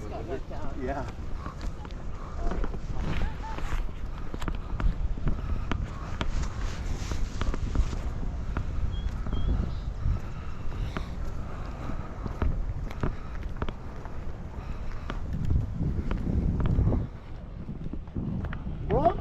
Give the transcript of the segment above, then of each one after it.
just got let down. Yeah. What?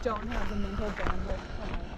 Don't have the mental bandwidth for my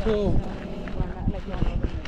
cool. Well, not like one over a day.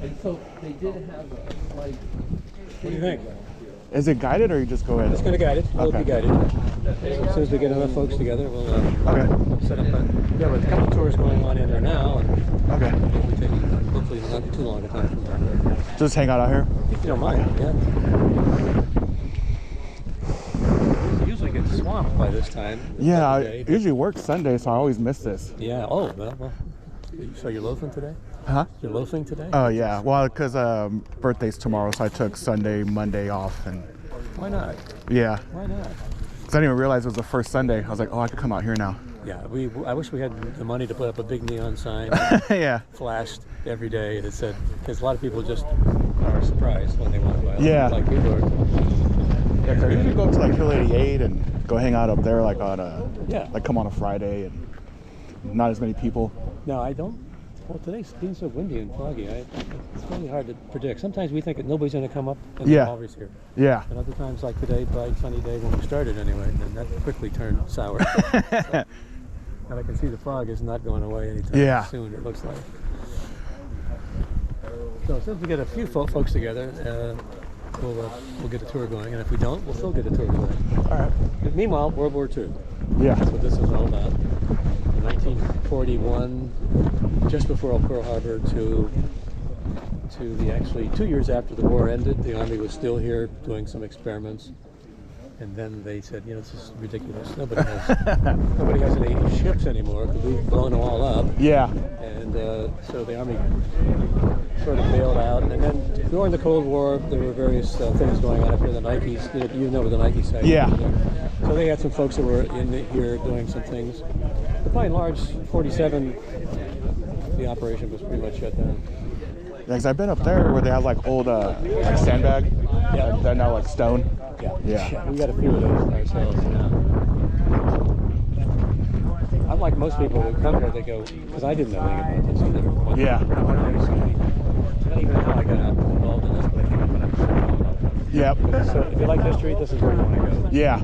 And so they did have a slight. What do you think? Is it guided or you just go in? It's going to guide it. It'll Okay. be guided. As soon as we get enough folks together, we'll Okay. set up we have a couple tours going on in there now, and Okay. we'll be taking hopefully not too long a time from there. Just hang out here? If you don't mind, yeah. We usually get swamped by this time. Yeah, I Day. usually work Sunday, so I always miss this. Yeah. Oh, well. So you're loafing today? Huh? You're loafing today? Oh, yeah. Well, because birthday's tomorrow, so I took Sunday, Monday off. And Why not? yeah. Why not? Because I didn't even realize it was the first Sunday. I was like, oh, I could come out here now. Yeah. I wish we had the money to put up a big neon sign Yeah. flashed every day that said, because a lot of people just are surprised when they walk by. Yeah. Like people are. Yeah, 'cause I usually go to like Hill 88 and go hang out up there like on Yeah. like come on a Friday and not as many people. No, I don't. Well, today's being so windy and foggy, it's really hard to predict. Sometimes we think that nobody's going to come up and Yeah. they're always here. Yeah. And other times, like today, bright sunny day when we started anyway, and then that quickly turned sour. And I can see the fog is not going away anytime Yeah. soon, it looks like. So as soon as we get a few folks together, we'll get a tour going, and if we don't, we'll still get a tour going. All right. But meanwhile, World War II. Yeah. That's what this is all about. In 1941, just before Pearl Harbor, to the actually 2 years after the war ended, the Army was still here doing some experiments. And then they said, this is ridiculous. Nobody has any ships anymore because we've blown them all up. Yeah. And so the Army sort of bailed out. And then during the Cold War, there were various things going on up here. The Nikes, you know where the Nike site is. Yeah. So they had some folks that were here doing some things. But by and large, 47, the operation was pretty much shut down. Yeah, 'cause I've been up there where they have like old like sandbag. Yeah. They're now like stone. Yeah. Yeah. We got a few of those ourselves. Unlike most people who come here, they go, because I didn't know anything about this either. Yeah. I don't even know how I got involved in this, but I came up and I'm Yep. So if you like history, this is where you want to go. Yeah.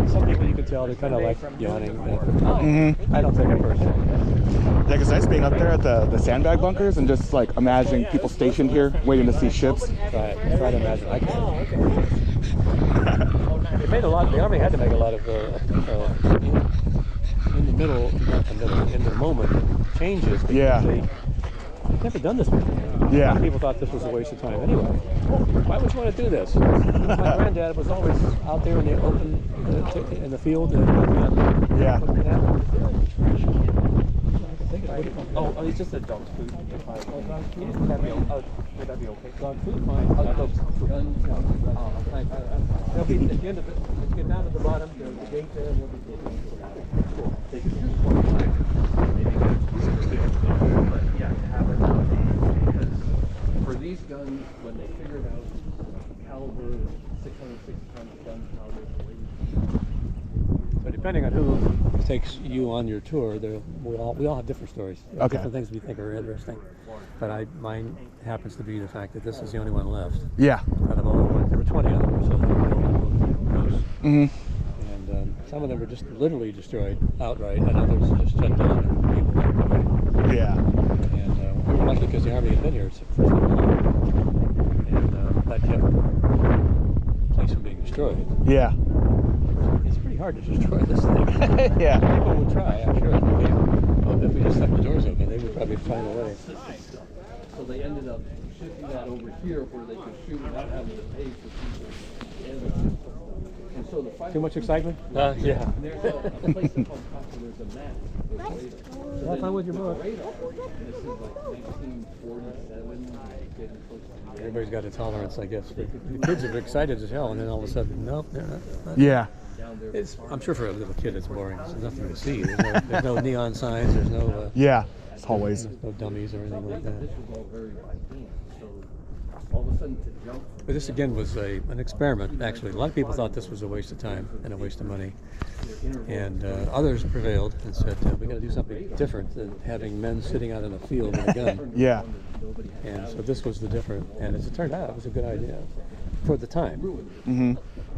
Some people you can tell they're kind of like yawning. Mm-hmm. I don't think I personally. Yeah, 'cause it's nice being up there at the sandbag bunkers and just like imagining people stationed here waiting to see ships. Try to imagine. I can't. It made a lot. The Army had to make a lot of in the middle, not in the moment changes. Because Yeah. they've never done this before. Yeah. A lot of people thought this was a waste of time anyway. Why would you want to do this? My granddad was always out there in the open, in the field. Yeah. Oh, it's just a dog food. Dog food? Would that be okay? Dog food, fine. Dog food. They'll be at the end of it. Let's get down to the bottom. There's the gate there, and they'll be cool. Take it just one time. But yeah, to have it because for these guns, when they figured out caliber 660 tons of gunpowder. So depending on who takes you on your tour, we all have different stories. Okay. Different things we think are interesting. But mine happens to be the fact that this is the only one left. Yeah. Out of all the ones, there were 20 of them, so they were all those. Mm-hmm. And some of them were just literally destroyed outright, and others just shut down and people walked away. Yeah. And we were lucky because the Army had been here for so long, and that kept the place from being destroyed. Yeah. It's pretty hard to destroy this thing. Yeah. People would try, I'm sure. If we just left the doors open, they would probably find a way. So they ended up shifting that over here where they could shoot without having to pay for people. And so the fight. Too much excitement? Yeah. And there's a place called Costa, there's a map. Have fun with your book. This is like 1947. Getting close to the end. Everybody's got a tolerance, I guess. The kids are excited as hell, and then all of a sudden, nope, they're not. Yeah. I'm sure for a little kid it's boring. There's nothing to see. There's no neon signs. There's no Yeah. It's hallways. no dummies or anything like that. This was all very by hand. So all of a sudden to jump. But this again was an experiment. Actually, a lot of people thought this was a waste of time and a waste of money, and others prevailed and said we got to do something different than having men sitting out in a field with a gun. Yeah. And so this was the different. And as it turned out, it was a good idea for the time. Mm-hmm.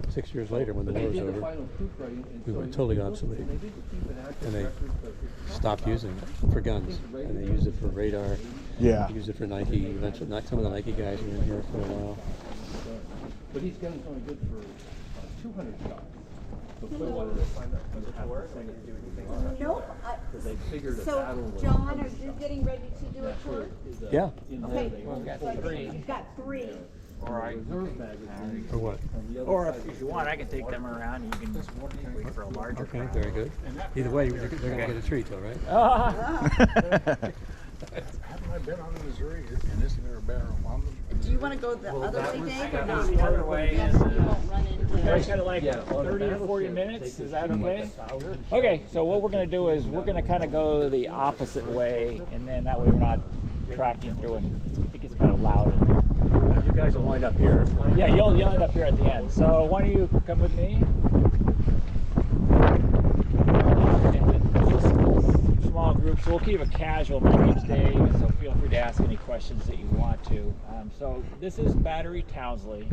6 years later, when the war was did the over, final proof writing, and we so went he totally looked, obsolete. and they didn't keep an active And they record, but it's stopped using it for guns, and they used it for radar. Yeah. They used it for Nike. Eventually, some of the Nike guys were in here for a while. But these guns only good for 200 shots. So if they wanted to find out whether it worked, they could do anything on it. Nope. Because they figured a So, battle was John, are 100 you shots. getting ready to do a tour? Yeah. In Okay. there, they only got pulled three. You've got 3. reserve magazine. For what? On the other Or side if you want, I can take them around. You can wait for a larger Okay, crowd. very good. Either way, they're going to get a treat, though, right? Haven't I been on the Missouri and isn't there a barrel on them? Do you want to go the other way, Dave, or not? The other way Yes, is, you won't run into It's it. kind of like Yeah, on the 30 or 40 battleship, minutes. they Is could that shoot okay? like 1,000. Okay, so what we're going to do is we're going to kind of go the opposite way, and then that way we're not tracking through and it gets kind of loud in there. You guys will wind up here. Yeah, you'll end up here at the end. So why don't you come with me? Small groups. We'll keep it casual. My name's Dave, so feel free to ask any questions that you want to. So this is Battery Townsley.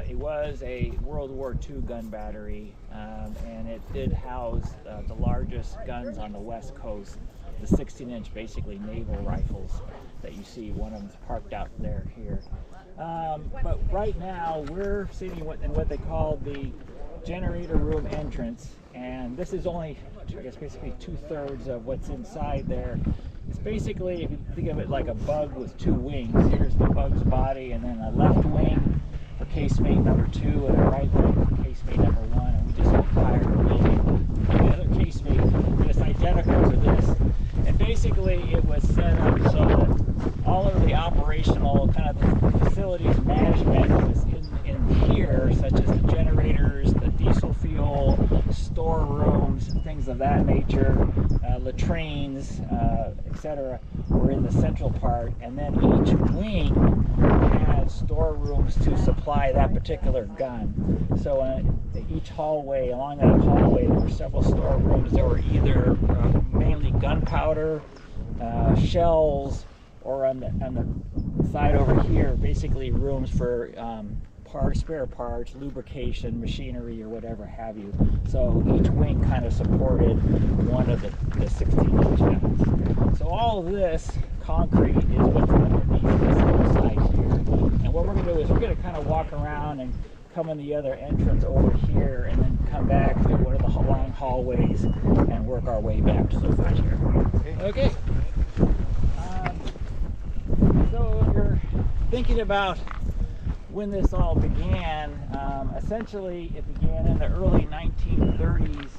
It was a World War II gun battery, and it did house the largest guns on the West Coast, the 16-inch basically naval rifles that you see. One of them's parked out there here. But right now we're sitting in what they call the generator room entrance, and this is only, I guess, basically 2/3 of what's inside there. It's basically, if you think of it like a bug with 2 wings, here's the bug's body, and then a left wing for casemate number 2 and a right wing for casemate number 1, and we just fired a building. The other casemate is identical to this, and basically it was set up so that all of the operational kind of the facilities management was in here, such as the generators, the diesel fuel, storerooms, things of that nature, latrines, etc., were in the central part, and then each wing had storerooms to supply that particular gun. So each hallway, along that hallway, there were several storerooms. There were either mainly gunpowder, shells, or on the side over here, basically rooms for spare parts, lubrication, machinery, or whatever have you. So each wing kind of supported one of the 16-inch guns. So all of this concrete is what's underneath this little side here. And what we're going to do is we're going to kind of walk around and come in the other entrance over here, and then come back to one of the long hallways and work our way back to the front here. Okay. So if you're thinking about when this all began, essentially it began in the early 1930s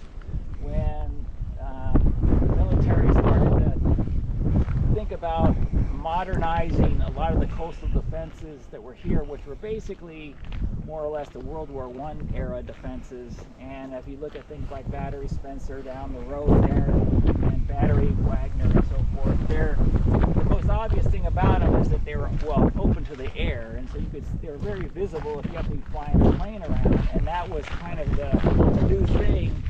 when the military started to think about modernizing a lot of the coastal defenses that were here, which were basically more or less the World War I era defenses. And if you look at things like Battery Spencer down the road there, and Battery Wagner and so forth, the most obvious thing about them is that they were, well, open to the air, and so they were very visible if you happened to be flying a plane around. And that was kind of the new thing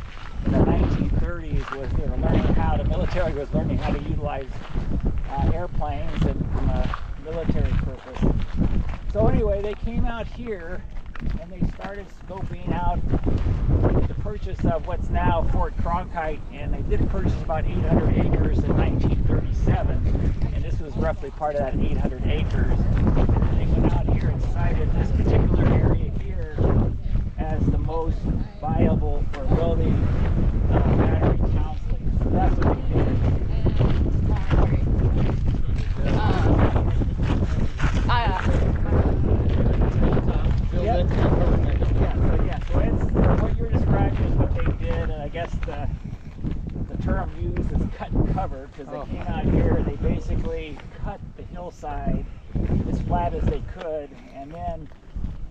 in the 1930s, was they were learning how, the military was learning how to utilize airplanes and from a military purpose. So anyway, they came out here and they started scoping out the purchase of what's now Fort Cronkite, and they did purchase about 800 acres in 1937, and this was roughly part of that 800 acres. And they went out here and cited this particular area here as the most viable for building Battery Townsley. So that's what they did. So it's what you're describing is what they did, and I guess the term used is cut and cover, because they came out here and they basically cut the hillside as flat as they could, and then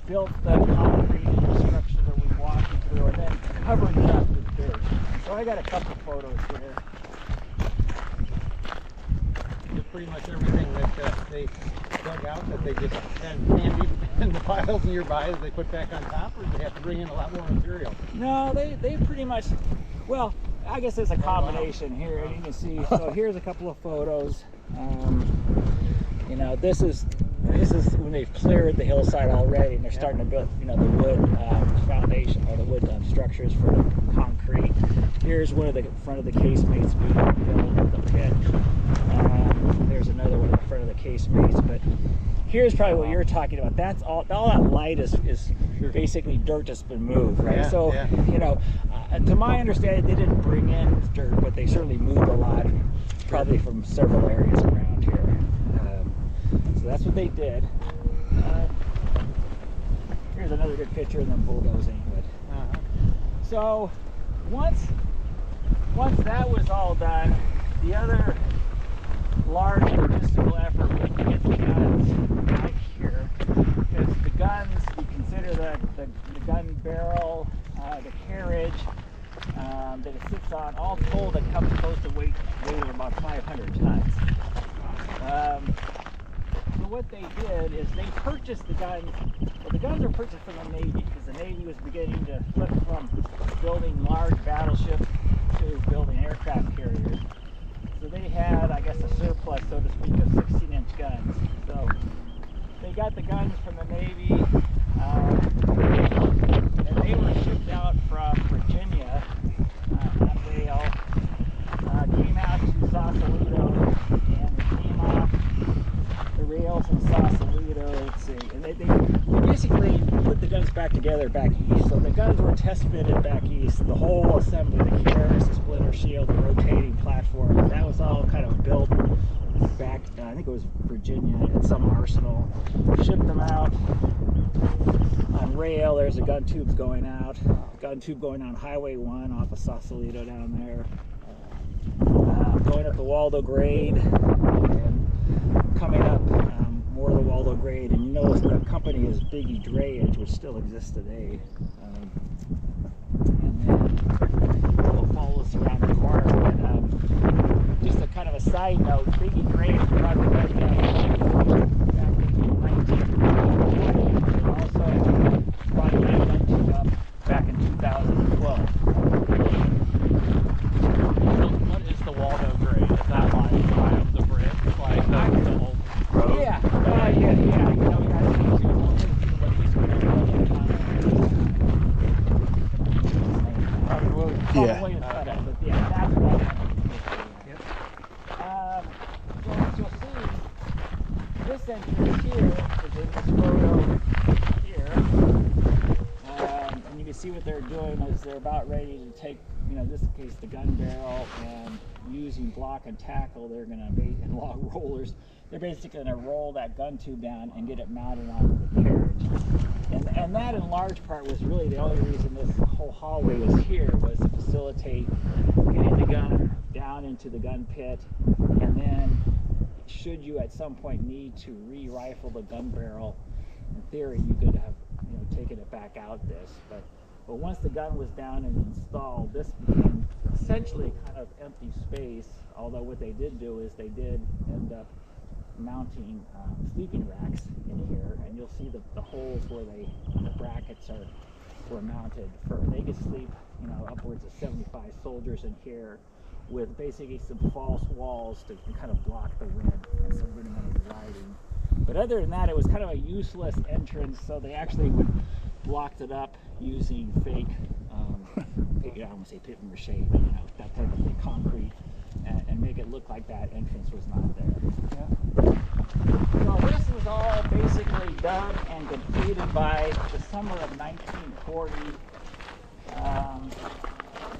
built the concrete infrastructure that we walked you through, and then covered it up with dirt. So I got a couple photos here. It's pretty much everything that they dug out that they just had handy in the piles nearby that they put back on top, or do they have to bring in a lot more material? No, they pretty much, well, I guess it's a combination here. You can see, so here's a couple of photos. You know, this is And this is when they've cleared the hillside already, and they're starting to build, you know, the wood foundation or the wood structures for the concrete. Here's one of the front of the casemates being built at the pit. There's another one in front of the casemates, but here's probably what you're talking about. That's all that light is basically dirt that's been moved, right? Yeah, So, yeah. you know, to my understanding, they didn't bring in dirt, but they certainly moved a lot, probably from several areas around here. So that's what they did. Here's another good picture of them bulldozing. But so once that was all done, the other large logistical effort was to get the guns out here, because the guns, you consider the gun barrel, the carriage that it sits on, all told, it comes close to weight of about 500 tons. So what they did is they purchased the guns. Well, the guns were purchased from the Navy, because the Navy was beginning to flip from building large battleships to building aircraft carriers. So they had, I guess, a surplus, so to speak, of 16-inch guns. So they got the guns from the Navy, and they were shipped out from Virginia on rail, came out to Sausalito, and they came off the rails in Sausalito, let's see, and they basically put the guns back together back east. So the guns were test fitted back east, the whole assembly, the carriers, the splitter shield, the rotating platform, that was all kind of built back, I think it was Virginia, at some arsenal. Shipped them out on rail. There's the gun tubes going out. Gun tube going on Highway 1 off of Sausalito down there. Going up the Waldo grade and coming up more of the Waldo grade. And you notice the company is Biggie Drayage, which still exists today. And then we'll follow us around the corner. But, just a kind of a side note, Biggie Drayage brought the gun down back in 1940. And also brought the gun tube up back in 2012. What is the Waldo grade? Is that like by up the bridge, like the old road? Yeah, yeah. You know, we got to what he's going to probably Yeah. cut it, but yeah, that's what. Yep. So as you'll see, this entrance here is in this photo here, and you can see what they're doing is they're about ready to take, you know, in this case the gun barrel, and using block and tackle, they're going to be in log rollers. They're basically going to roll that gun tube down and get it mounted onto the carriage. And that in large part was really the only reason this whole hallway was here, was to facilitate getting the gun down into the gun pit, and then should you at some point need to re-rifle the gun barrel, in theory you could have, you know, taken it back out this. But once the gun was down and installed, this became essentially kind of empty space, although what they did do is they did end up mounting sleeping racks in here, and you'll see the holes where the brackets were mounted. They could sleep, you know, upwards of 75 soldiers in here, with basically some false walls to kind of block the wind and some rudimentary lighting. But other than that, it was kind of a useless entrance, so they actually blocked it up using fake, I don't want to say paper mache, but you know, that type of thing, concrete, and make it look like that entrance was not there. Yeah. So this was all basically done and completed by the summer of 1940. And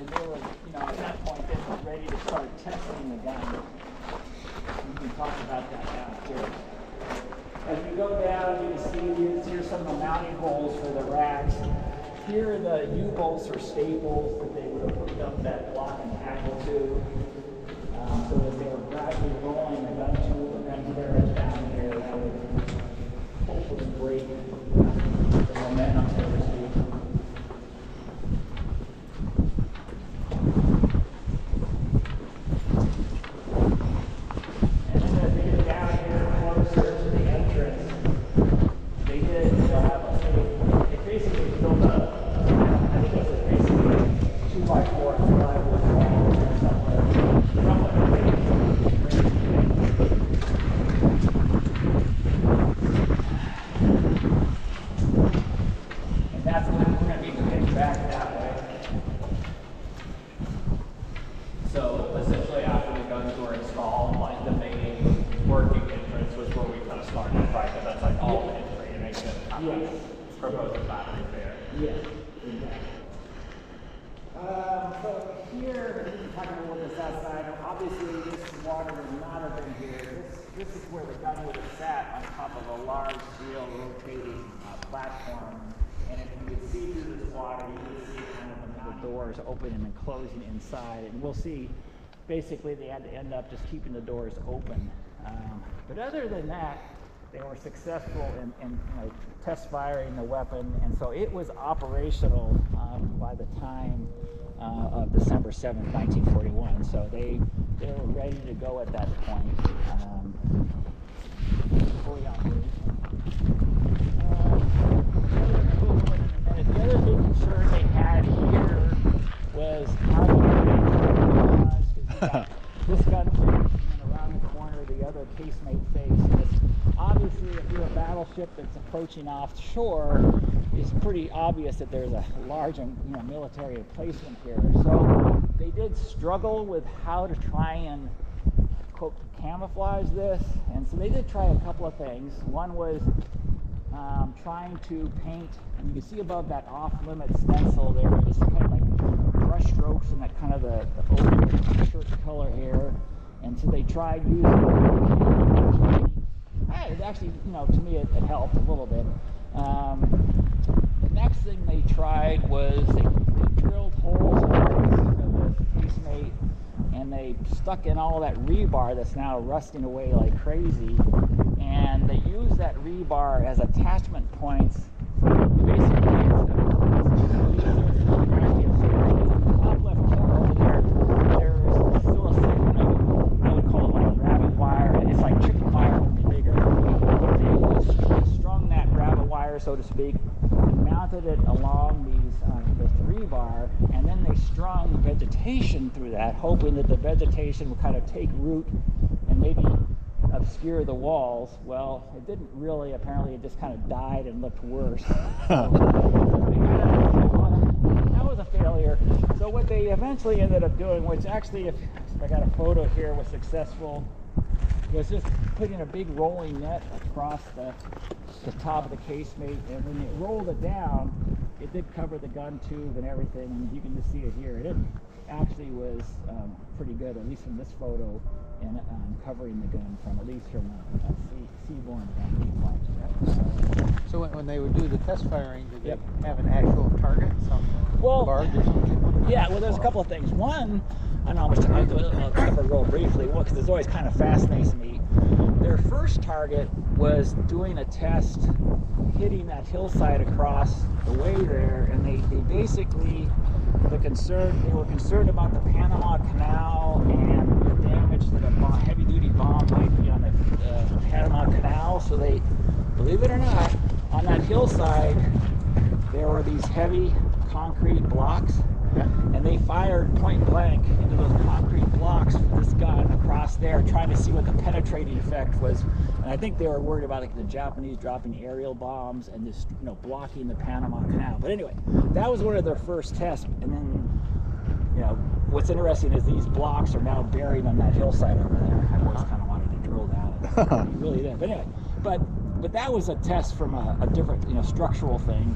they were, you know, at that point they were ready to start testing the gun. We can talk about that now too. As we go down, you can see here's some of the mounting holes for the racks. Here are the U-bolts or staples that they would have hooked up that block and tackle to. So as they were gradually rolling the gun tube and gun carriage down here, that would hopefully break the momentum, so to speak. And then as they get down here closer to the entrance, they did have they basically built up, I think it was basically 2x4 plywood walls or something. Yes. Proposed battery fair. Yes, exactly. So here, you can talk about this outside. Obviously, this water would not have been here. This is where the gun would have sat on top of a large steel rotating platform. And if you could see through this water, you could see kind of the doors opening and closing inside. And we'll see, basically, they had to end up just keeping the doors open. But other than that, they were successful in test firing the weapon, and so it was operational by the time of December 7th, 1941. So they were ready to go at that point. Fully operational. The other big concern they had here was how to this gun face and around the corner, the other casemate face. Obviously, if you're a battleship that's approaching offshore, it's pretty obvious that there's a large military emplacement here. So they did struggle with how to try and, quote, camouflage this. And so they did try a couple of things. One was trying to paint, and you can see above that off-limit stencil there, is kind of like brush strokes and that kind of the open shirt color here. And so they tried using it actually, to me it helped a little bit. The next thing they tried was they drilled holes in the casemate, and they stuck in all that rebar that's now rusting away like crazy, and they used that rebar as attachment points for basically top left corner over there. There's still a segment of, I would call it like a rabbit wire. It's like chicken wire, only bigger. They strung that rabbit wire, so to speak, and mounted it along these this rebar, and then they strung vegetation through that, hoping that the vegetation would kind of take root and maybe obscure the walls. Well, it didn't really. Apparently, it just kind of died and looked worse. So that was a failure. So what they eventually ended up doing, which actually, if I got a photo here, was successful, was just putting a big rolling net across the top of the casemate, and when you rolled it down, it did cover the gun tube and everything, and you can just see it here. It actually was pretty good, at least in this photo, in covering the gun from at least from a seaborne vantage point. So when they would do the test firing, did they have an actual target, some barge or something? Yeah, well, there's a couple of things. One, I know how much time I'll cover real briefly, because it always kind of fascinates me. Their first target was doing a test hitting that hillside across the way there, and they basically, they were concerned about the Panama Canal and the damage that a heavy-duty bomb might be on the Panama Canal. So they, believe it or not, on that hillside, there were these heavy concrete blocks, and they fired point blank into those concrete blocks with this gun across there, trying to see what the penetrating effect was. And I think they were worried about the Japanese dropping aerial bombs and just blocking the Panama Canal. But anyway, that was one of their first tests. And then, what's interesting is these blocks are now buried on that hillside over there. I always kind of wanted to drill down. You really did. But anyway, but that was a test from a different, structural thing.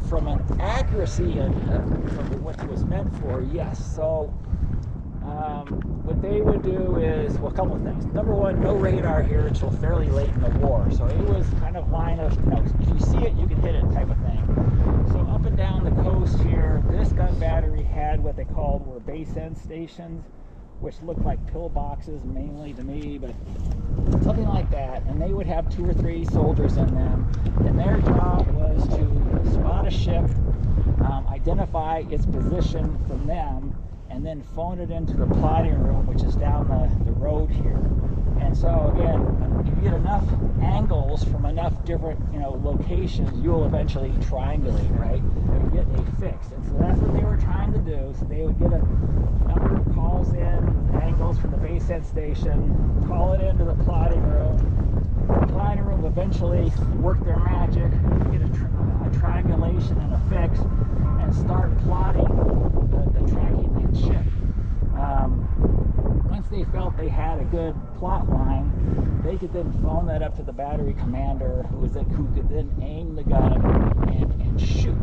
From an accuracy and from what it was meant for, yes. So what they would do is, well, a couple of things. Number one, no radar here until fairly late in the war. So it was kind of line of, if you see it, you can hit it type of thing. So up and down the coast here, this gun battery had what they called were base end stations, which looked like pillboxes mainly to me, but something like that. And they would have 2 or 3 soldiers in them, and their job was to spot a ship, identify its position from them, and then phone it into the plotting room, which is down the road here. And so again, if you get enough angles from enough different locations, you'll eventually triangulate, right? And get a fix. And so that's what they were trying to do. So they would get a number of calls in, angles from the base end station, call it into the plotting room. The plotting room eventually work their magic, get a triangulation and a fix, and start plotting the tracking ship. Once they felt they had a good plot line, they could then phone that up to the battery commander, who could then aim the gun and shoot.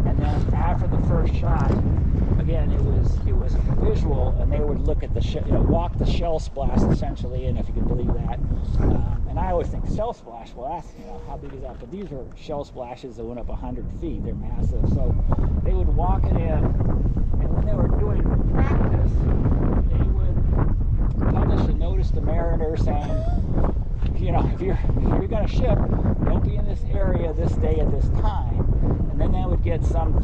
And then after the first shot, again, it was visual, and they would look at the walk the shell splash essentially, and if you can believe that. And I always think shell splash. Well, that's how big is that? But these are shell splashes that went up 100 feet. They're massive. So they would walk it in, and when they were doing practice, they would publish a notice to mariners saying, if you're going to ship, don't be in this area this day at this time. And then they would get some,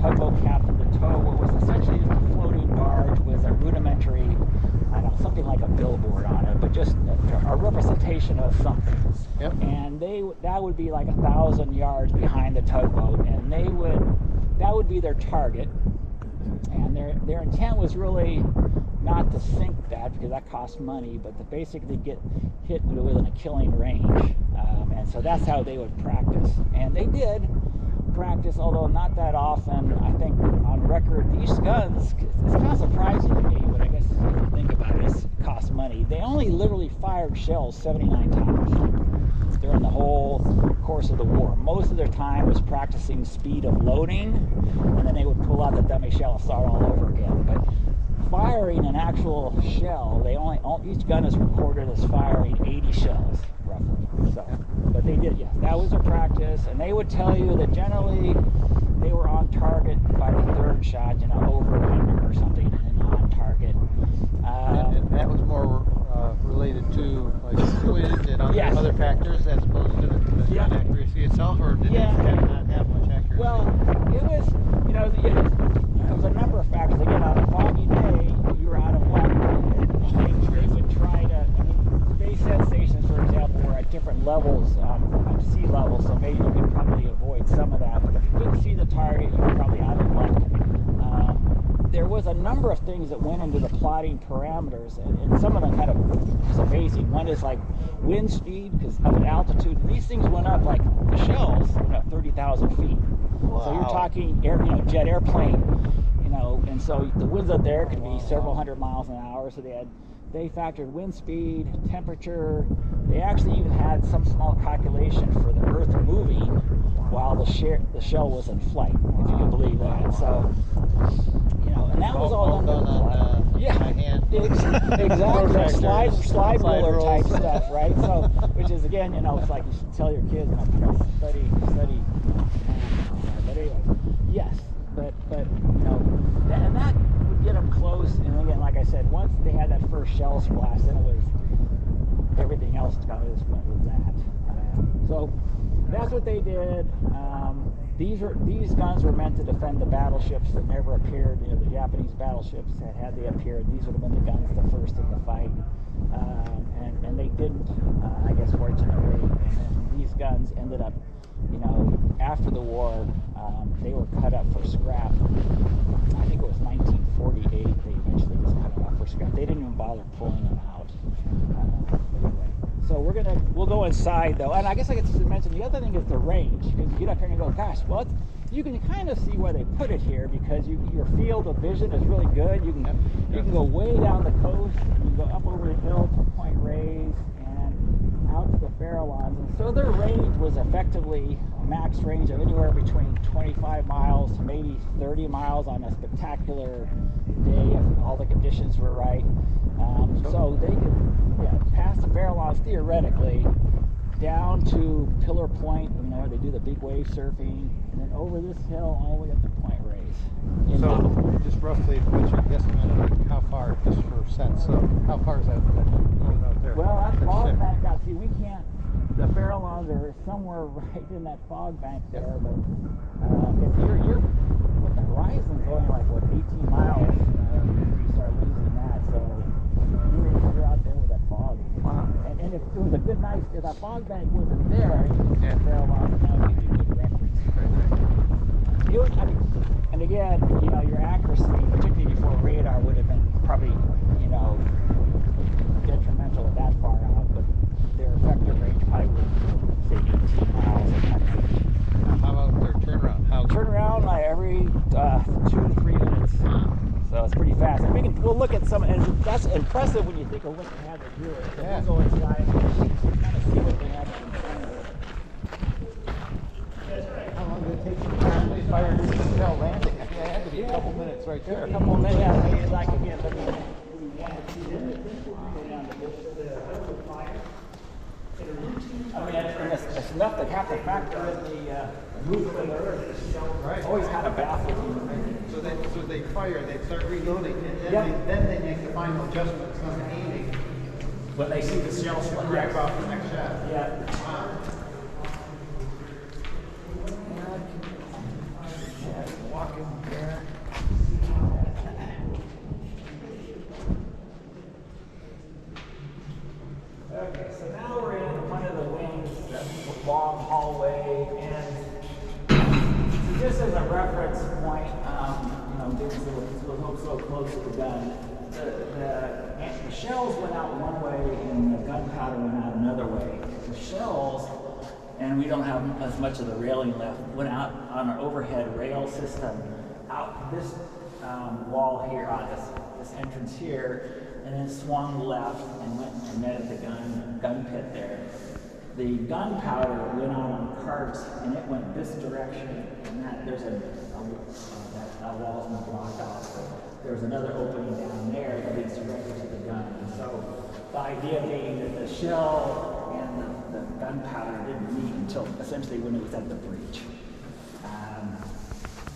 tugboat captain to tow what was essentially just a floating barge with a rudimentary, something like a billboard on it, but just a representation of something. Yep. And that would be like 1,000 yards behind the tugboat, and that would be their target. And their intent was really not to sink that, because that costs money, but to basically get hit within a killing range. And so that's how they would practice. And they did practice, although not that often. I think on record, these guns, it's kind of surprising to me, but I guess if you think about it, it costs money. They only literally fired shells 79 times during the whole course of the war. Most of their time was practicing speed of loading, and then they would pull out the dummy shell and start all over again. But firing an actual shell, each gun is recorded as firing 80 shells roughly. So, but they did, that was their practice, and they would tell you that generally they were on target by the third shot, over 100 or something, and on target. And that was more related to like wind and other factors as opposed to the gun accuracy itself, or did it not have much accuracy? Well, it was, it was a number of factors. Again, on a foggy day, you were out of luck. They would try to, space set stations, for example, were at different levels of sea level, so maybe you could probably avoid some of that. But if you couldn't see the target, you were probably out of luck. There was a number of things that went into the plotting parameters, and some of them kind of was amazing. One is like wind speed, because of an altitude. These things went up, like the shells, 30,000 feet. Wow. So you're talking jet airplane, and so the winds up there could be several hundred miles an hour. So they factored wind speed, temperature. They actually even had some small calculation for the Earth moving while the shell was in flight, if you can believe that. So, and that was all done on by hand. Exactly. slide ruler type stuff, right? So, which is again, it's like you should tell your kids, study. But anyway, yes, but and that would get them close. And again, like I said, once they had that first shell splash, then it was everything else kind of just went with that. So that's what they did. These guns were meant to defend the battleships that never appeared. The Japanese battleships had they appeared, these would have been the guns the first in the fight. And they didn't, I guess, fortunately. And then these guns ended up, after the war, they were cut up for scrap. I think it was 1948. They eventually just cut them up for scrap. They didn't even bother pulling them out. Anyway. So we'll go inside though, and I guess I get to mention the other thing is the range, because you get up here and you go, gosh, well, you can kind of see where they put it here, because your field of vision is really good. You can go way down the coast, and you go up over the hill to Point Reyes and out to the Farallones, and so their range was effectively a max range of anywhere between 25 miles to maybe 30 miles on a spectacular day if all the conditions were right. So they could pass the Farallones theoretically down to Pillar Point, where they do the big wave surfing, and then over this hill all the way up to Point Reyes. So, just roughly, what's your guesstimate? How far, just for sense? So, how far is that going out there? Well, that fog bank out. See, we can't. The Farallones are somewhere right in that fog bank there, but if you're with the horizon's only like 18 miles, you start losing that. So you're out there with that fog. Wow. And if it was a good night, if that fog bank wasn't there, the Farallones now give you good records. And again, your accuracy, particularly before radar, would have been probably, detrimental at that far out, but their effective range probably would, say, 18 miles at that range. How about their turnaround? Turnaround every 2 to 3 minutes. So it's pretty fast. And we'll look look at some, and that's impressive when you think of what they had to do it. So we'll go inside and kind of see what they have in front of it. How long did it take to finally fire the shell landing? I mean, it had to be a couple minutes right there. A couple of minutes, yeah, maybe like again, let me I mean, it's enough to have to factor in the movement of the earth. Right. Always kind of baffles me. So they fire, they start reloading, and then they make the final adjustments on aiming. When they see the shell split, Correct off the next shot. yeah. Wow. Walking here. Okay, so now we're in one of the wings, the long hallway, and just as a reference point, you know, because it was so close to the gun, the shells went out one way and the gunpowder went out another way. The shells, and we don't have as much of the railing left, went out on an overhead rail system out this wall here, on this entrance here, and then swung left and went and met at the gun pit there. The gunpowder went out on carts and it went this direction, and there's that wall's been blocked off. So there's another opening down there that leads directly to the gun. And so the idea being that the shell and the gunpowder didn't meet until essentially when it was at the breach.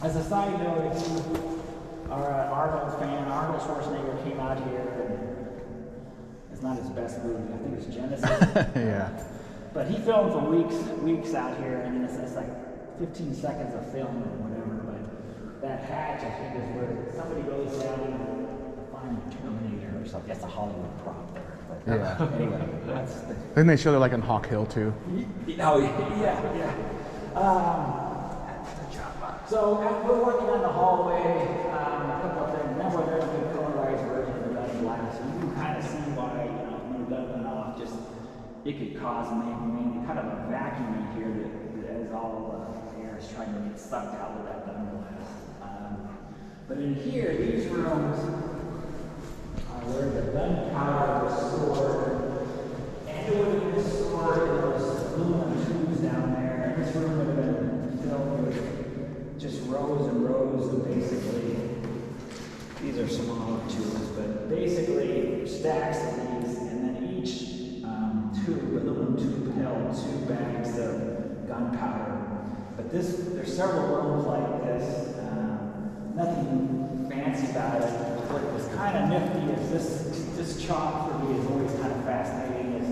As a side note, if you are an Arnold fan, Arnold Schwarzenegger came out here, and it's not his best movie, I think it's Genesis. Yeah. But he filmed for weeks out here, and it's like 15 seconds of film or whatever, but that hatch, I think, is where somebody goes down and finds a Terminator or something. That's a Hollywood prop there. But Yeah. anyway, that's the... Then they showed it like in Hawk Hill too. Oh, yeah. So we're working on the hallway, a couple of things. Remember, there's a colorized version of the gun blast. You can kind of see why, you know, when the gun went off, just it could cause maybe kind of a vacuum in here that as all the air is trying to get sucked out with that gun blast. But in here, these rooms are where the gunpowder was stored, and it would have been stored in those aluminum tubes down there. And this room would have been filled with just rows and rows of basically, these are smaller tubes, but basically stacks of these, and then each aluminum tube held 2 bags of gunpowder. But there's several rooms like this, nothing fancy about it. What was kind of nifty is this chalk for me is always kind of fascinating. Is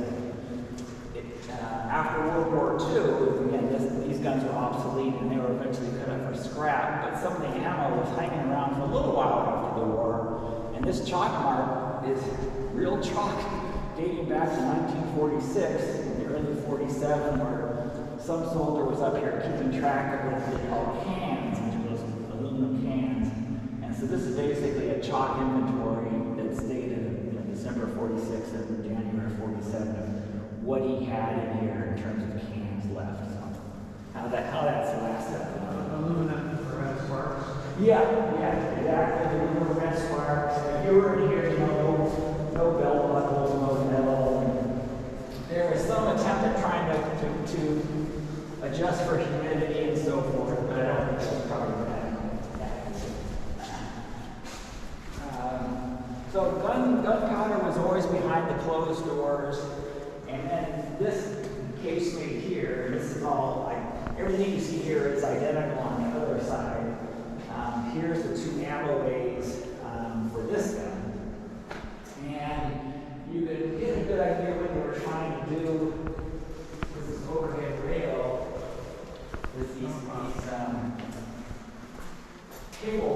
after World War II, again, these guns were obsolete and they were eventually cut up for scrap, but some of the ammo was hanging around for a little while after the war. And this chalk mark is real chalk dating back to 1946, the early 47, where some soldier was up here keeping track of what they called cans, which were those aluminum cans. And so this is basically a chalk inventory that's dated December 46 and January 47 of what he had in here in terms of cans left. So how that's lasted. Aluminum to prevent sparks. Yeah, exactly. Aluminum to prevent sparks. If you were in here, no belt buckles, no metal. There was some attempt at trying to adjust for humidity and so forth, but I don't think that's probably that. So gunpowder was always behind the closed doors, and then this casemate here, this is all like everything you see here is identical on the other side. Here's the 2 ammo bays for this gun, and you could get a good idea what they were trying to do with this overhead rail with these cable,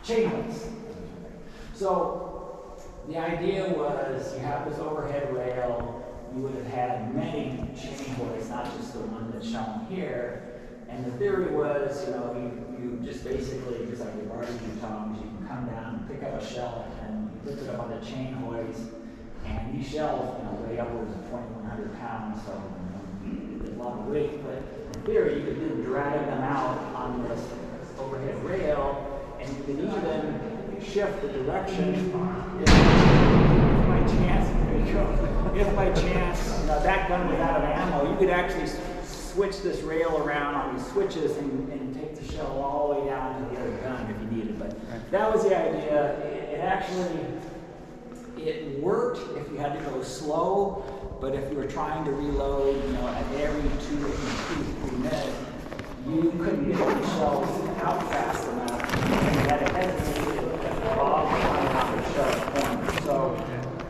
chain hooks. So the idea was you have this overhead rail, you would have had many chain hoists, not just the one that's shown here. And the theory was, you just basically, just like your barbecue tongs, you can come down and pick up a shell and you lift it up on the chain hoist. And these shells, weigh upwards of 2,100 pounds, so it's a lot of weight. But in theory, you could then drag them out on this overhead rail, and you could even shift the direction if by chance that gun was out of ammo, you could actually switch this rail around on these switches and take the shell all the way down to the other gun if you needed. But that was the idea. It worked if you had to go slow, but if you were trying to reload, at every 2 to 3 minutes, you couldn't get the shells out fast enough. And you had to hesitate at the bottom of the shell point. So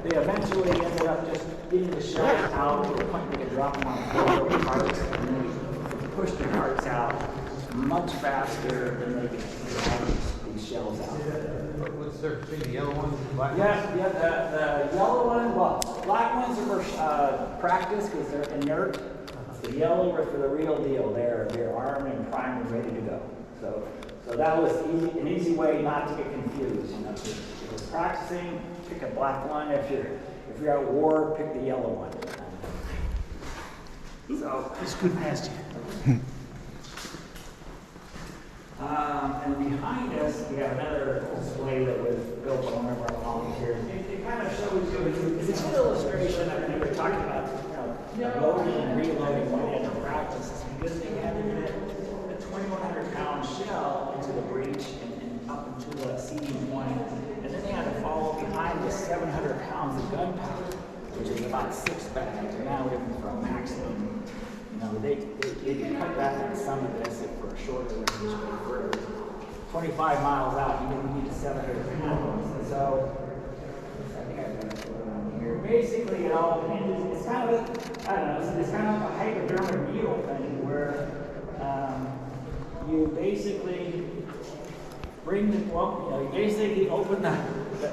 they eventually ended up just getting the shells out to the point where they could drop them on the carts, and then you could push the carts out much faster than they could get these shells out. What's there? The yellow one, black Yeah, the yellow one, well, black ones are for practice because they're inert. The yellow are for the real deal. They're armed and primed and ready to go. So that was an easy way not to get confused. If you're practicing, pick a black one. If you're at war, pick the yellow one. So It's good past you. And behind us, we have another display that was built by one of our volunteers. It kind of shows you, it's an illustration of when we were talking about loading and reloading when we had to practice. Because they had to get a 2,100-pound shell into the breech and up into the seating point. And then they had to follow behind with 700 pounds of gunpowder, which is about 6 bags. Now we're looking for a maximum. They cut back on some of this for a shorter range, but for 25 miles out, you need 700 pounds. And so, I think I've got it around here. Basically, it all hinges. It's kind of it's kind of like a hypodermic needle thing where you basically bring you basically open the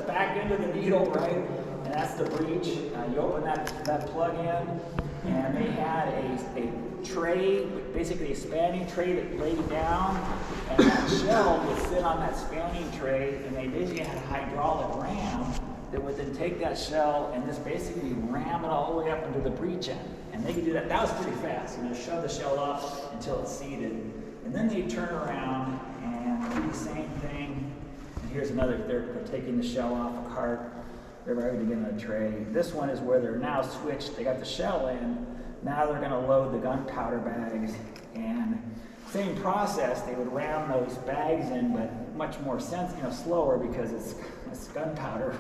back end of the needle, right? And that's the breech. You open that plug in. And they had a tray, basically a spanning tray that laid down, and that shell would sit on that spanning tray, and they basically had a hydraulic ram that would then take that shell and just basically ram it all the way up into the breech end. And they could do that. That was pretty fast. Shove the shell up until it's seated. And then they turn around and do the same thing. And here's another, they're taking the shell off a cart. They're ready to get in a tray. This one is where they're now switched. They got the shell in. Now they're going to load the gunpowder bags. And same process. They would ram those bags in, but much more slower because it's gunpowder.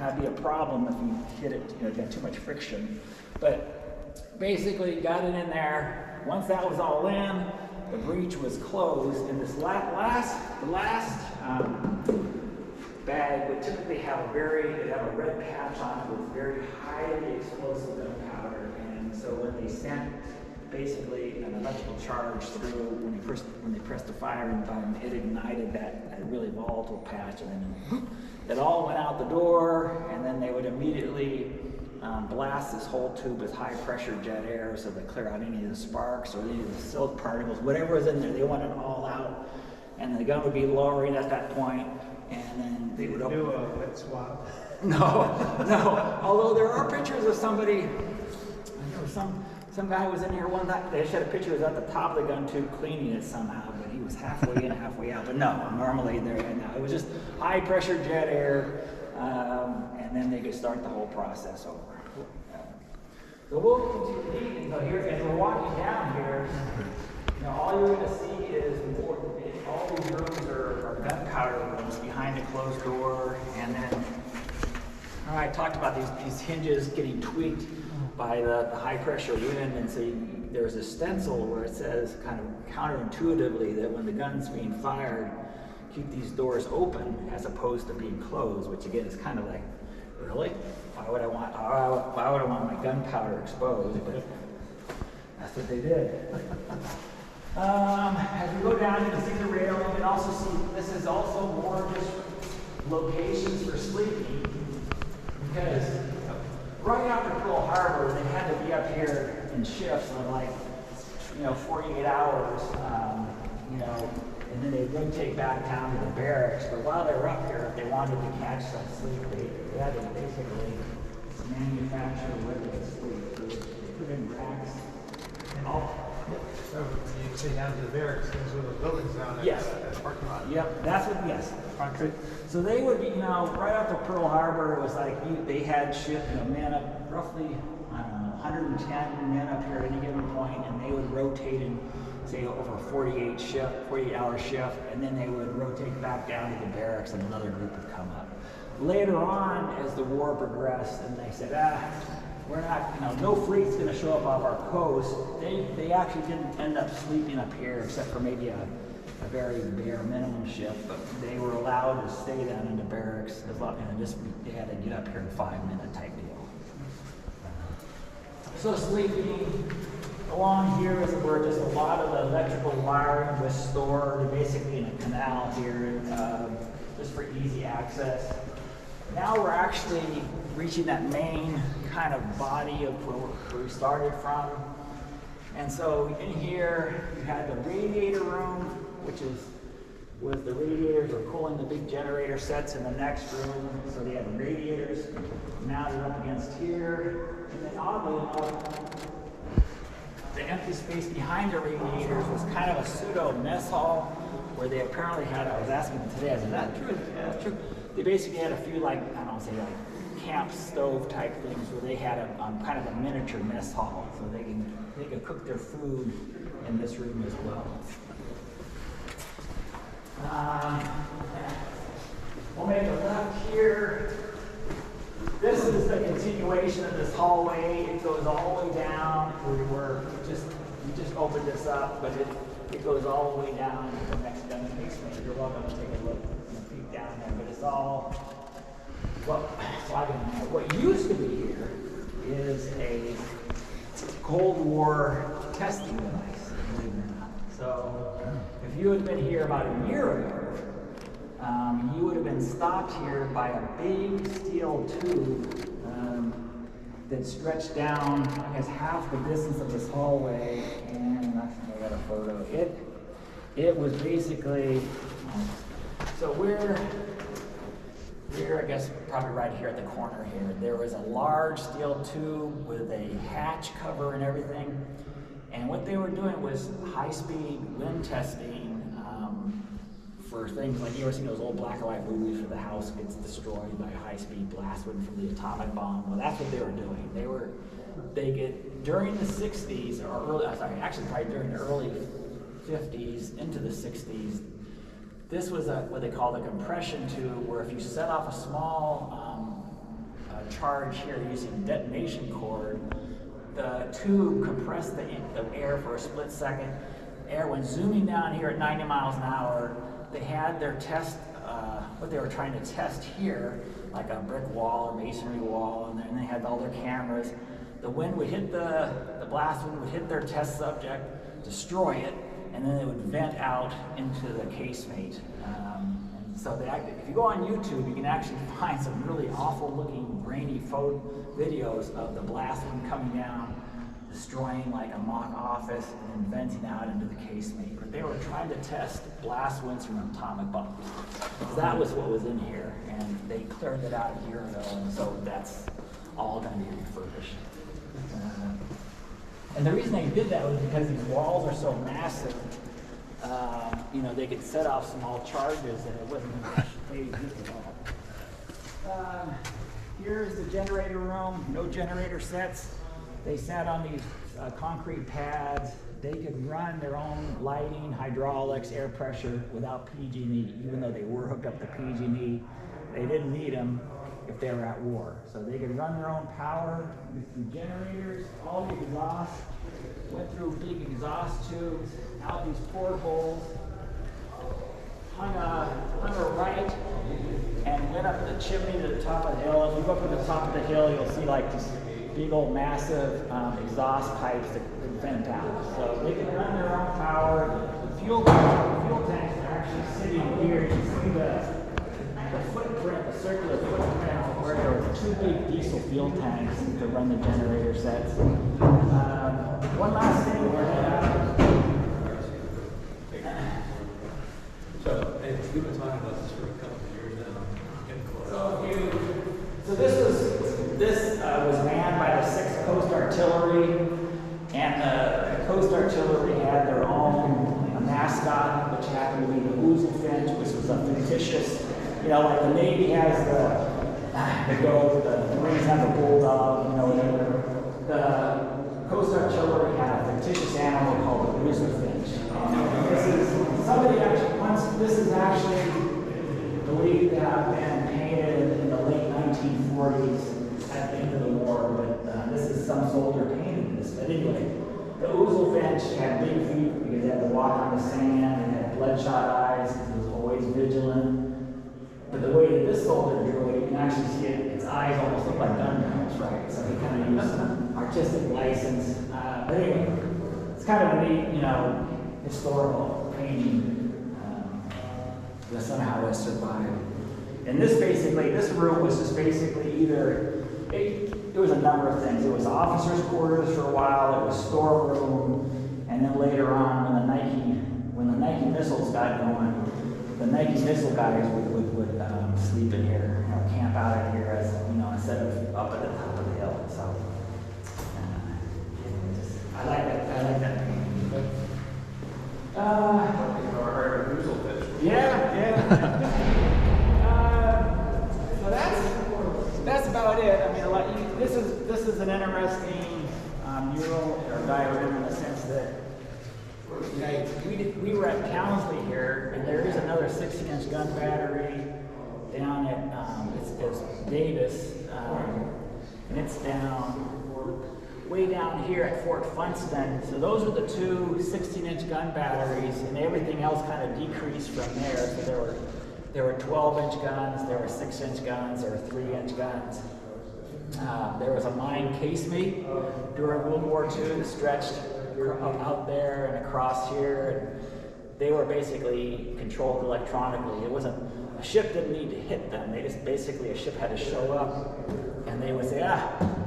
That'd be a problem if you hit it. Got too much friction. But basically, got it in there. Once that was all in, the breech was closed, and this last bag would typically have a red patch on it with very highly explosive gunpowder, and so when they sent basically an electrical charge through, when they pressed the firing button, it ignited that really volatile patch, and then it all went out the door, and then they would immediately blast this whole tube with high pressure jet air so they clear out any of the sparks or any of the silk particles, whatever was in there, they want it all out, and the gun would be lowering at that point. And then they would do a wet swap. No. Although there are pictures of somebody. There was some guy was in here one night. They had a picture. Was at the top of the gun tube cleaning it somehow, but he was halfway in, halfway out. But no, normally there. No, it was just high pressure jet air, and then they could start the whole process over. So we'll continue. So here, as we're walking down here, all you're going to see is all these rooms are gunpowder rooms behind a closed door, and then I talked about these hinges getting tweaked by the high pressure wind, and so there's a stencil where it says kind of counterintuitively that when the gun's being fired, keep these doors open as opposed to being closed, which again is kind of like, really? Why would I want my gunpowder exposed? But that's what they did. As we go down, you can see the rail. You can also see this is also more just locations for sleeping, because right after Pearl Harbor, they had to be up here in shifts of 48 hours, and then they rotate back down to the barracks. But while they were up here, if they wanted to catch some sleep, they had to basically manufacture where they could sleep. So they put in racks and all. So when you say down to the barracks, those were the buildings down there. Yes. That parking lot. Yep, that's what, yes. So they would be, right after Pearl Harbor, it was like they had men up roughly, I don't know, 110 men up here at any given point, and they would rotate in, say, over a 48-hour shift, and then they would rotate back down to the barracks, and another group would come up. Later on, as the war progressed, and they said, we're not, no fleet's going to show up off our coast. They actually didn't end up sleeping up here, except for maybe a very bare minimum shift, but they were allowed to stay down in the barracks as long, and they had to get up here in 5-minute type deal. So sleeping along here is where just a lot of the electrical wiring was stored, basically in a canal here, just for easy access. Now we're actually reaching that main kind of body of where we started from. And so in here, you had the radiator room, which was the radiators were cooling the big generator sets in the next room. So they had radiators mounted up against here. And then oddly enough, the empty space behind the radiators was kind of a pseudo mess hall where they apparently had, I was asking them today, I said, is that true? Yeah, that's true. They basically had a few camp stove type things where they had a kind of a miniature mess hall, so they could cook their food in this room as well. We'll make a left here. This is the continuation of this hallway. It goes all the way down. We just opened this up, but it goes all the way down to the next gun basement. You're welcome to take a look and peek down there, but it's all what used to be here is a Cold War testing device, believe it or not. So if you had been here about a year ago, you would have been stopped here by a big steel tube that stretched down, I guess, half the distance of this hallway. And I got a photo. It was basically, so we're, I guess, probably right here at the corner here. There was a large steel tube with a hatch cover and everything. And what they were doing was high-speed wind testing for things like, you ever seen those old black and white movies where the house gets destroyed by a high-speed blast wind from the atomic bomb? Well, that's what they were doing. During the 60s, probably during the early 50s into the 60s, this was what they called a compression tube, where if you set off a small charge here using detonation cord, the tube compressed the air for a split second. Air went zooming down here at 90 miles an hour. They had their test, what they were trying to test here, like a brick wall or masonry wall, and then they had all their cameras. The wind would hit the blast wind would hit their test subject, destroy it, and then it would vent out into the casemate. So if you go on YouTube, you can actually find some really awful-looking, grainy videos of the blast wind coming down, destroying like a mock office, and then venting out into the casemate. But they were trying to test blast winds from atomic bombs. So that was what was in here, and they cleared it out a year ago, and so that's all going to be refurbished. And the reason they did that was because these walls are so massive. They could set off small charges, and it wasn't maybe at all. Here's the generator room. No generator sets. They sat on these concrete pads. They could run their own lighting, hydraulics, air pressure without PG&E. Even though they were hooked up to PG&E, they didn't need them if they were at war. So they could run their own power through generators. All the exhaust went through big exhaust tubes, out these portholes, hung a right, and went up the chimney to the top of the hill. If you go up to the top of the hill, you'll see like these big old massive exhaust pipes that vent out. So they can run their own power. The fuel tanks are actually sitting here. You can see the footprint, the circular footprint, where there were two big diesel fuel tanks to run the generator sets. One last thing. So, we've been talking about this for a couple of years now. So this was manned by the 6th Coast Artillery, and the Coast Artillery had their own mascot, which happened to be the Ouzelfinch, which was a fictitious, you know, like the Navy has the goat, the Marines have the bulldog, you know, whatever. The Coast Artillery had a fictitious animal called the Ouzelfinch. This is somebody actually once. This is actually believed to have been painted in the late 1940s at the end of the war, but this is some soldier painted this. But anyway, the Ouzelfinch had big feet because it had to walk on the sand and had bloodshot eyes because it was always vigilant. But the way that this soldier drew it, you can actually see it, its eyes almost look like gun barrels, right? So he kind of used some artistic license. But anyway, it's kind of a neat, you know, historical painting. That somehow has survived. And this basically, this room was just basically either, it was a number of things. It was officers' quarters for a while, it was storeroom, and then later on when the Nike missiles got going, the Nike missile guys would sleep in here, you know, camp out in here as, you know, instead of up at the top of the hill. So I like that painting. So that's about it. I mean, like, this is an interesting mural or diagram in the sense that we were at Townsley here, and there is another 16-inch gun battery down at it's Davis, and it's way down here at Fort Funston. So those are the two 16-inch gun batteries, and everything else kind of decreased from there. So there were 12-inch guns, there were 6-inch guns, there were 3-inch guns. There was a mine casemate during World War II that stretched up out there and across here. And they were basically controlled electronically. It wasn't, a ship didn't need to hit them. They just basically, a ship had to show up, and they would say,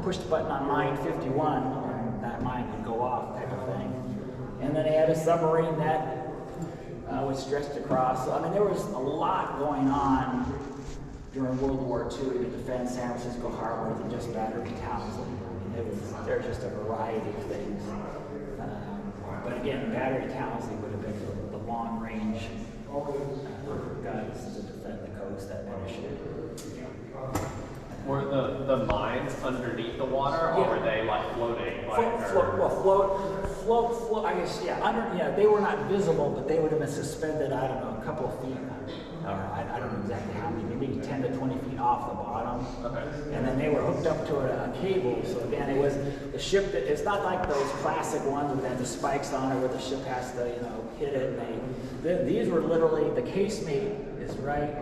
push the button on mine 51, and that mine would go off, type of thing. And then they had a submarine that was stretched across. So, I mean, there was a lot going on during World War II to defend San Francisco Harbor than just Battery Townsley. I mean, there was just a variety of things. But again, Battery Townsley would have been the long-range guys to defend the coast that initiative. Were the mines underneath the water, or were they like floating? Float. I guess, yeah. They were not visible, but they would have been suspended. I don't know, a couple of feet. Or I don't know exactly how many, maybe 10 to 20 feet off the bottom. Okay. And then they were hooked up to a cable. So again, it was the ship that, it's not like those classic ones with the spikes on it where the ship has to, you know, hit it. And these were literally, the casemate is right.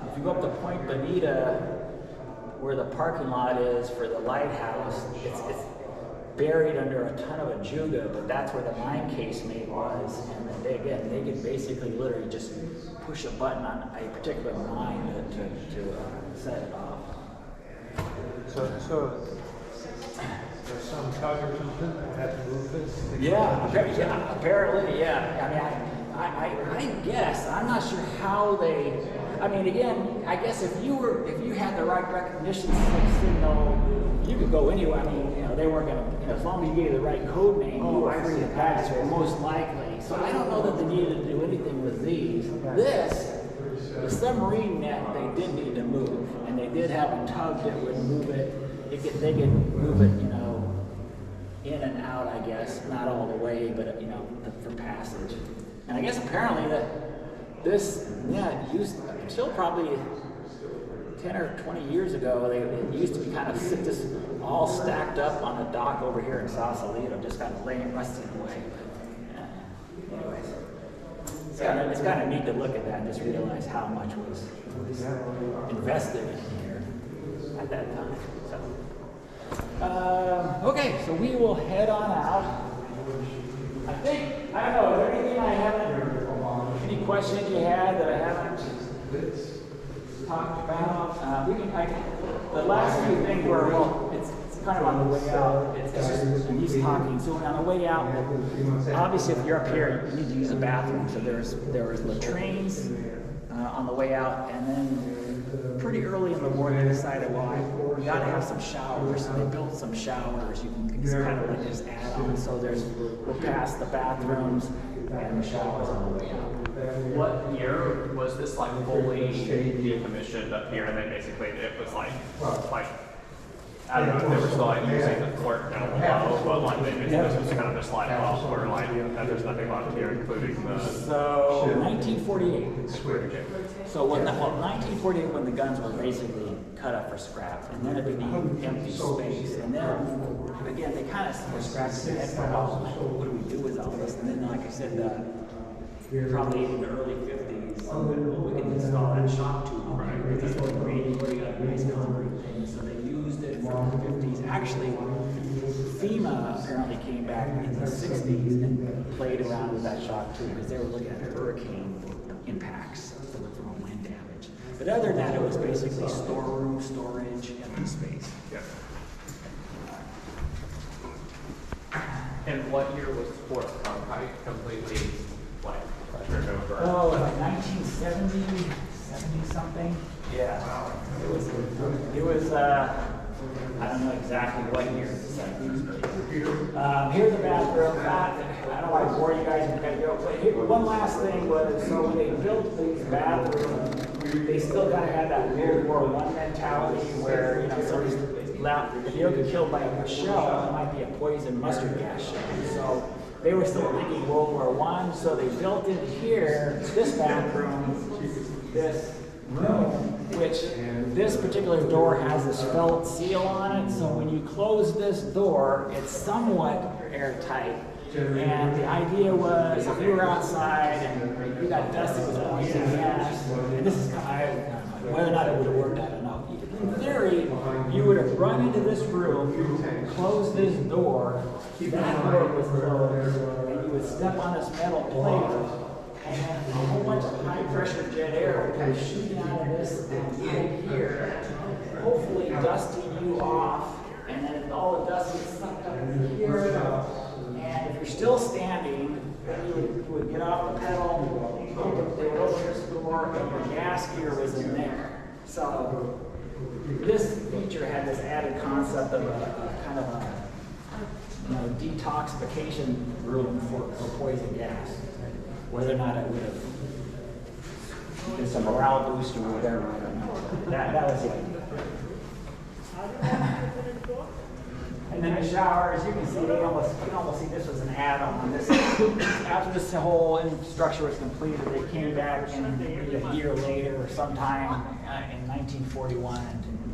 If you go up to Point Bonita, where the parking lot is for the lighthouse, it's buried under a ton of ajuga, but that's where the mine casemate was. And then they could basically literally just push a button on a particular mine to set it off. So there's some tug or something that had to move this? Apparently, yeah. I mean, I guess, I'm not sure how they, I mean, again, I guess if you had the right recognition signal, you could go anywhere. I mean, you know, they weren't going to, as long as you gave the right code name, you were free to pass, or most likely. So I don't know that they needed to do anything with these. The submarine net, they did need to move, and they did have a tug that would move it. They could move it, you know, in and out, I guess, not all the way, but, you know, for passage. And I guess apparently that this, used until probably 10 or 20 years ago, it used to be kind of just all stacked up on the dock over here in Sausalito, just kind of laying rusting away. But, anyways, it's kind of neat to look at that and just realize how much was invested in here at that time. So, okay, so we will head on out. I don't know, is there anything I haven't, any questions you had that I haven't talked about? The last few things were, it's kind of on the way out. It's just, he's talking. So on the way out, obviously if you're up here, you need to use a bathroom. So there was latrines on the way out, and then pretty early in the morning, decided, well, we gotta have some showers, so they built some showers. You can just kind of like just add on. So we're past the bathrooms and the showers on the way out. What year was this like fully decommissioned up here, and then basically it was like I don't know if they were still like using the court down below, but like this was kind of just like off where like there's nothing left here, including the. So 1948. So when 1948, when the guns were basically cut up for scrap, and then it became empty space, and then again they kind of were scratching their head for how what do we do with all this, and then like I said, probably in the early 50s, we can install that shock tube. Right. This was really got a nice concrete thing, so they used it for the 50s. Actually, FEMA apparently came back in the 60s and played around with that shock tube because they were looking at hurricane impacts from wind damage. But other than that, it was basically storeroom, storage, empty space. Yeah. And what year was Fort Concrete completely like turned over? Oh, like 1970, 70 something. Yeah. It was I don't know exactly what year the 70s, but here's the bathroom. I don't want to bore you guys, but here, one last thing was, so when they built these bathrooms, they still kind of had that World War I mentality where, you know, somebody's left, if you get killed by a shell, it might be a poison mustard gas shell. So they were still thinking World War I, so they built in here this bathroom, this room, which this particular door has this felt seal on it, so when you close this door, it's somewhat airtight. And the idea was, if you were outside and you got dusted with poison gas, and this is whether or not it would have worked, I don't know. In theory, you would have run into this room, closed this door, that door was closed, and you would step on this metal plate, and a whole bunch of high pressure jet air would come shooting out of this pipe here, hopefully dusting you off, and then all the dust gets sucked up in here. And if you're still standing, then you would get off the pedal, they would open this door, and your gas gear was in there. So this feature had this added concept of a kind of a detoxification room for poison gas. Whether or not it would have been some morale boost or whatever, I don't know. That was the idea. And then the showers, you can see, you can almost see this was an add-on. This, after this whole structure was completed, they came back in maybe a year later or sometime in 1941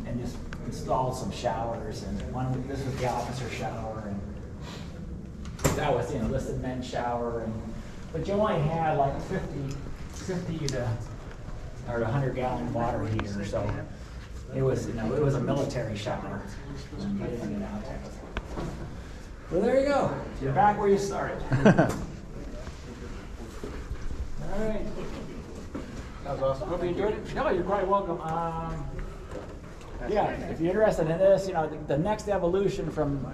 and just installed some showers. And this was the officer shower, and that was enlisted men's shower. But you only had like 50 to 100-gallon water heater, so it was a military shower. Well, there you go. You're back where you started. All right. That was awesome. Hope you enjoyed it. No, you're quite welcome. Yeah, if you're interested in this, the next evolution from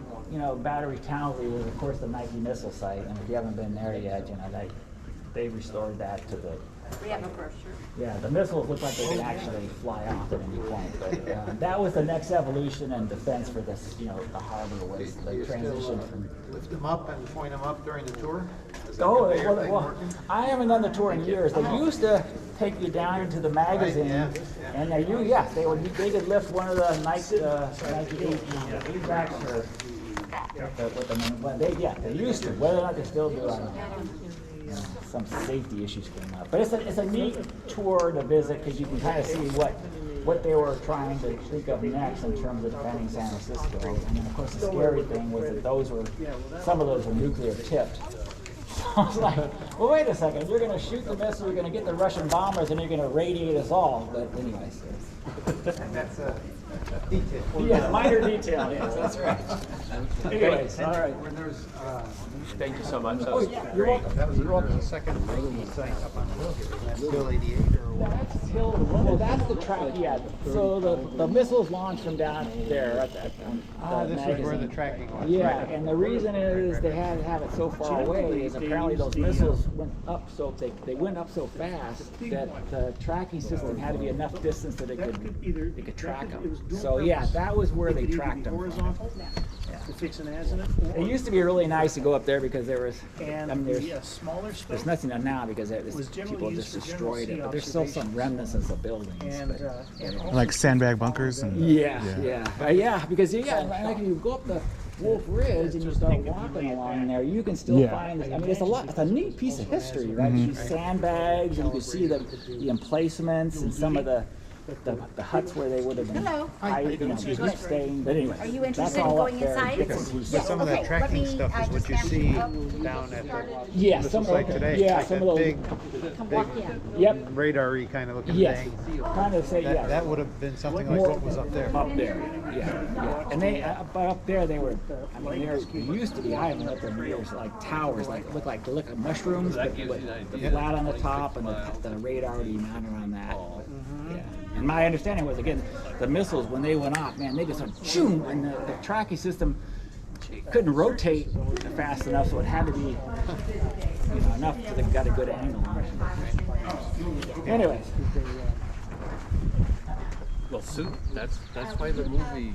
Battery Townsley was, of course, the Nike missile site, and if you haven't been there yet, they restored that to the. We have a brochure. Yeah, the missiles look like they can actually fly off at any point, but that was the next evolution and defense for this, the harbor was the transition from. Lift them up and point them up during the tour? Oh, well, I haven't done the tour in years. They used to take you down into the magazine, and they could lift one of the Nike 8-backs or but they used to. Whether or not they still do, I don't know. Some safety issues came up, but it's a neat tour to visit because you can kind of see what they were trying to think of next in terms of defending San Francisco. And then of course the scary thing was that some of those were nuclear tipped. I was like, well, wait a second, you're going to shoot the missile, you're going to get the Russian bombers, and you're going to radiate us all. But anyways. And that's a detail. Yeah, minor detail, yes, that's right. Anyways, all right. When there's, Thank you so much. That Oh, was yeah, you're welcome. that was the second site up on the hill here. Is that still 88 or? That's Hill. Well, that's the track. Yeah. So the missiles launched from down there. At This is where the tracking was. Yeah, and the reason is they had to have it so far away is apparently those missiles went up so they went up so fast that the tracking system had to be enough distance that it could track them. So yeah, that was where they tracked them. To fix an accident. It used to be really nice to go up there because there was, And I mean, the smaller there's scope. nothing now because was generally people used just for general destroyed it, sea but there's still some remnants of the buildings. And, but- Like sandbag bunkers and yeah, because like if you go up the Wolf Ridge and you start walking along there, you can still find. I mean, it's a neat piece of history, right? You see sandbags, and you can see the emplacements and some of the huts where they would have been staying. But anyway, Are you that's interested in all up going there. inside? Different pieces. But some of that tracking stuff is what you see down at Yeah, the some of site those. today. Yeah, like some that of those. big Walk in. Yep. radar-y kind of looking Yes. thing. Kind of say yes. That would have been something like what was up there. Up there, yeah. And they, but up there they were. I mean, there used to be islands up there. There's like towers, like look like mushrooms, but with the flat on the top and the radar would be mounted on that. Yeah. And my understanding was, again, the missiles when they went off, man, they just went shoom, and the tracking system couldn't rotate fast enough, so it had to be, enough so they got a good angle on it. Anyways. Well, that's why the movie.